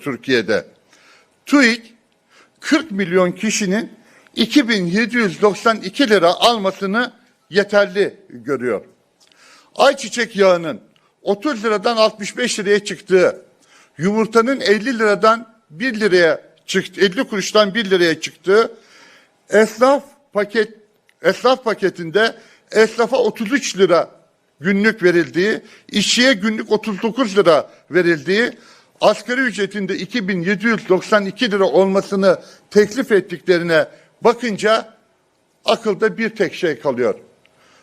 Türkiye'de. TÜİK 40 milyon kişinin 2792 lira almasını yeterli görüyor. Ayçiçek yağının 30 liradan 65 liraya çıktığı, yumurtanın 50 liradan 1 liraya çıktı, 50 kuruştan 1 liraya çıktığı, esnaf paketinde esnafa 33 lira günlük verildiği, işçiye günlük 39 lira verildiği, asgari ücretinde 2792 lira olmasını teklif ettiklerine bakınca akılda bir tek şey kalıyor.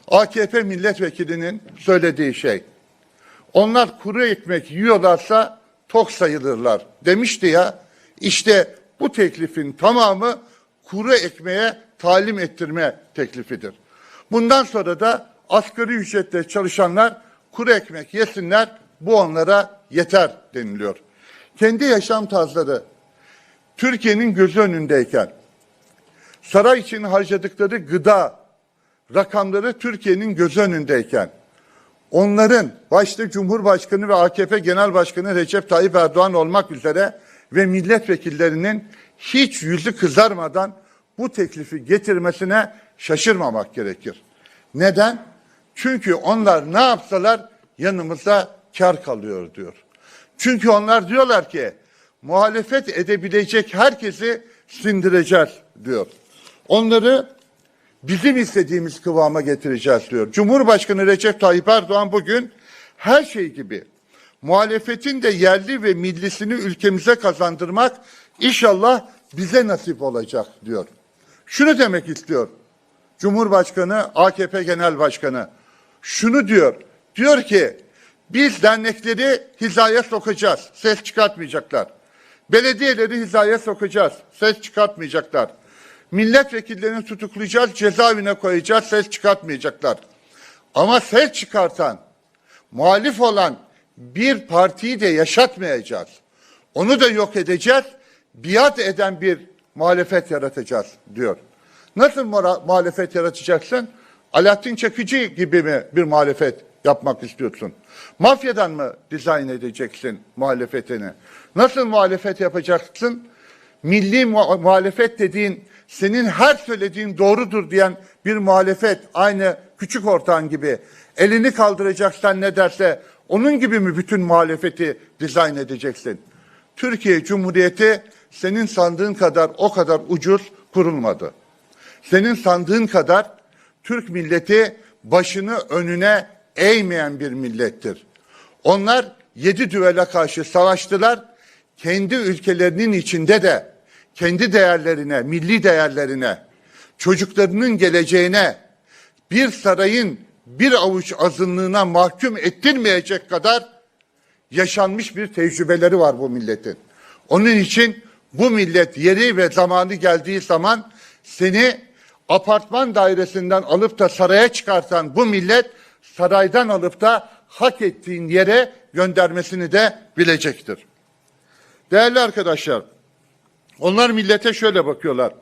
AKP milletvekilinin söylediği şey. Onlar kuru ekmek yiyorlarsa tok sayılırlar demişti ya. İşte bu teklifin tamamı kuru ekmeğe talim ettirme teklifidir. Bundan sonra da asgari ücretle çalışanlar kuru ekmek yesinler, bu onlara yeter deniliyor. Kendi yaşam tarzları Türkiye'nin gözü önündeyken, saray için harcadıkları gıda rakamları Türkiye'nin gözü önündeyken, onların başta Cumhurbaşkanı ve AKP Genel Başkanı Recep Tayyip Erdoğan olmak üzere ve milletvekillerinin hiç yüzü kızarmadan bu teklifi getirmesine şaşırmamak gerekir. Neden? Çünkü onlar ne yapsalar yanımıza kar kalıyor diyor. Çünkü onlar diyorlar ki muhalefet edebilecek herkesi sindireceğiz diyor. Onları bizim istediğimiz kıvama getireceğiz diyor. Cumhurbaşkanı Recep Tayyip Erdoğan bugün her şey gibi muhalefetin de yerli ve millisini ülkemize kazandırmak inşallah bize nasip olacak diyor. Şunu demek istiyor Cumhurbaşkanı, AKP Genel Başkanı. Şunu diyor. Diyor ki biz dernekleri hizaya sokacağız. Ses çıkartmayacaklar. Belediyeleri hizaya sokacağız. Ses çıkartmayacaklar. Milletvekillerini tutuklayacağız, cezaevine koyacağız, ses çıkartmayacaklar. Ama ses çıkartan, muhalif olan bir partiyi de yaşatmayacağız. Onu da yok edeceğiz, biat eden bir muhalefet yaratacağız diyor. Nasıl muhalefet yaratacaksın? Alaaddin Çakıcı gibi mi bir muhalefet yapmak istiyorsun? Mafyadan mı dizayn edeceksin muhalefetini? Nasıl muhalefet yapacaksın? Milli muhalefet dediğin, senin her söylediğin doğrudur diyen bir muhalefet, aynı küçük ortağın gibi elini kaldıracaksan ne derse onun gibi mi bütün muhalefeti dizayn edeceksin? Türkiye Cumhuriyeti senin sandığın kadar o kadar ucuz kurulmadı. Senin sandığın kadar Türk milleti başını önüne eğmeyen bir millettir. Onlar 7 düvele karşı savaştılar. Kendi ülkelerinin içinde de kendi değerlerine, milli değerlerine, çocuklarının geleceğine, bir sarayın bir avuç azınlığına mahkum ettirmeyecek kadar yaşanmış bir tecrübeleri var bu milletin. Onun için bu millet yeri ve zamanı geldiği zaman seni apartman dairesinden alıp da saraya çıkartan bu millet saraydan alıp da hak ettiğin yere göndermesini de bilecektir. Değerli arkadaşlar, onlar millete şöyle bakıyorlar.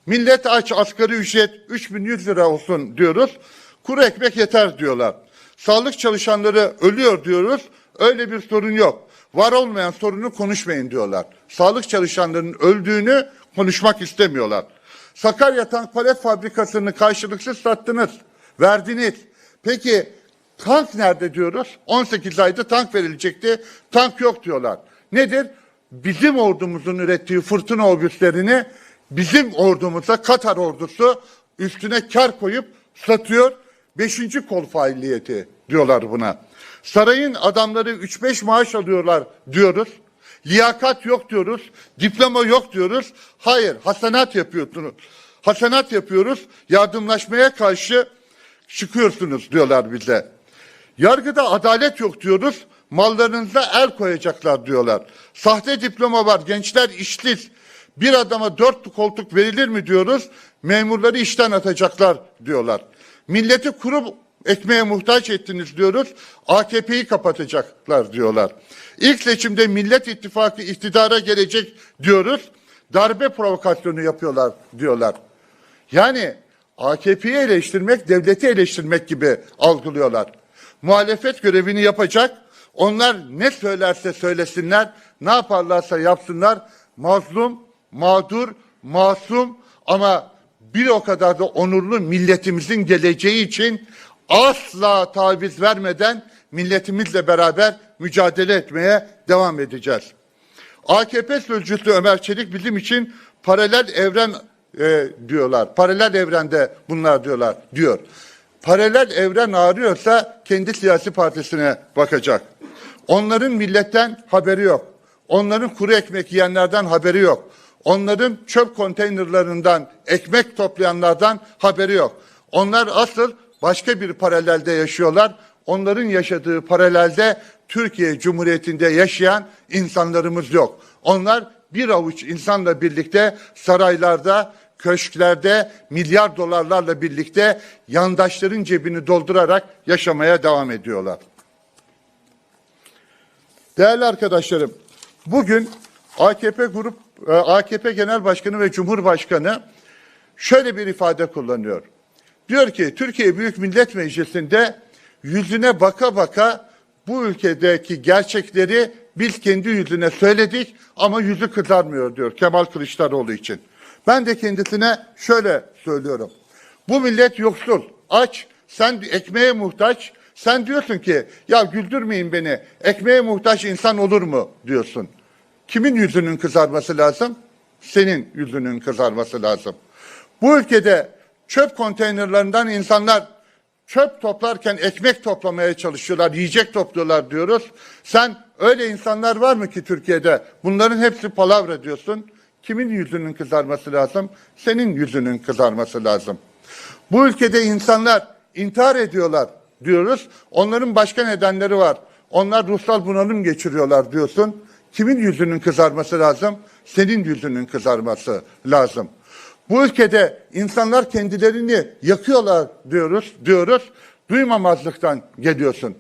Millet aç, asgari ücret 3100 lira olsun diyoruz. Kuru ekmek yeter diyorlar. Sağlık çalışanları ölüyor diyoruz. Öyle bir sorun yok. Var olmayan sorunu konuşmayın diyorlar. Sağlık çalışanlarının öldüğünü konuşmak istemiyorlar. Sakarya Tank Palet Fabrikası'nı karşılıksız sattınız, verdiniz. Peki tank nerede diyoruz? 18 ayda tank verilecekti. Tank yok diyorlar. Nedir? Bizim ordumuzun ürettiği fırtına obüslerini bizim ordumuza Katar ordusu üstüne kar koyup satıyor. 5. kol faaliyeti diyorlar buna. Sarayın adamları 3-5 maaş alıyorlar diyoruz. Liyakat yok diyoruz. Diploma yok diyoruz. Hayır, hasenat yapıyorsunuz. Hasenat yapıyoruz. Yardımlaşmaya karşı çıkıyorsunuz diyorlar bize. Yargıda adalet yok diyoruz. Mallarınıza el koyacaklar diyorlar. Sahte diploma var, gençler işsiz. Bir adama 4 koltuk verilir mi diyoruz. Memurları işten atacaklar diyorlar. Milleti kuru ekmeğe muhtaç ettiniz diyoruz. AKP'yi kapatacaklar diyorlar. İlk seçimde Millet İttifakı iktidara gelecek diyoruz. Darbe provokasyonu yapıyorlar diyorlar. Yani AKP'yi eleştirmek, devleti eleştirmek gibi algılıyorlar. Muhalefet görevini yapacak. Onlar ne söylerse söylesinler ne yaparlarsa yapsınlar mazlum, mağdur, masum ama bir o kadar da onurlu milletimizin geleceği için asla taviz vermeden milletimizle beraber mücadele etmeye devam edeceğiz. AKP sözcüsü Ömer Çelik bizim için paralel evren diyorlar. Paralel evrende bunlar diyor. Paralel evren arıyorsa kendi siyasi partisine bakacak. Onların milletten haberi yok. Onların kuru ekmek yiyenlerden haberi yok. Onların çöp konteynerlarından ekmek toplayanlardan haberi yok. Onlar asıl başka bir paralelde yaşıyorlar. Onların yaşadığı paralelde Türkiye Cumhuriyeti'nde yaşayan insanlarımız yok. Onlar bir avuç insanla birlikte saraylarda, köşklerde milyar dolarlarla birlikte yandaşların cebini doldurarak yaşamaya devam ediyorlar. Değerli arkadaşlarım, bugün AKP Genel Başkanı ve Cumhurbaşkanı şöyle bir ifade kullanıyor. Diyor ki Türkiye Büyük Millet Meclisi'nde yüzüne baka baka bu ülkedeki gerçekleri biz kendi yüzüne söyledik ama yüzü kızarmıyor diyor Kemal Kılıçdaroğlu için. Ben de kendisine şöyle söylüyorum. Bu millet yoksul, aç, sen ekmeğe muhtaç. Sen diyorsun ki ya güldürmeyin beni, ekmeğe muhtaç insan olur mu diyorsun. Kimin yüzünün kızarması lazım? Senin yüzünün kızarması lazım. Bu ülkede çöp konteynerlerinden insanlar çöp toplarken ekmek toplamaya çalışıyorlar, yiyecek topluyorlar diyoruz. Sen öyle insanlar var mı ki Türkiye'de? Bunların hepsi palavra diyorsun. Kimin yüzünün kızarması lazım? Senin yüzünün kızarması lazım. Bu ülkede insanlar intihar ediyorlar diyoruz. Onların başka nedenleri var. Onlar ruhsal bunalım geçiriyorlar diyorsun. Kimin yüzünün kızarması lazım? Senin yüzünün kızarması lazım. Bu ülkede insanlar kendilerini yakıyorlar diyoruz. Duymamazlıktan geliyorsun.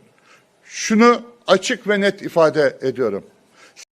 Şunu açık ve net ifade ediyorum.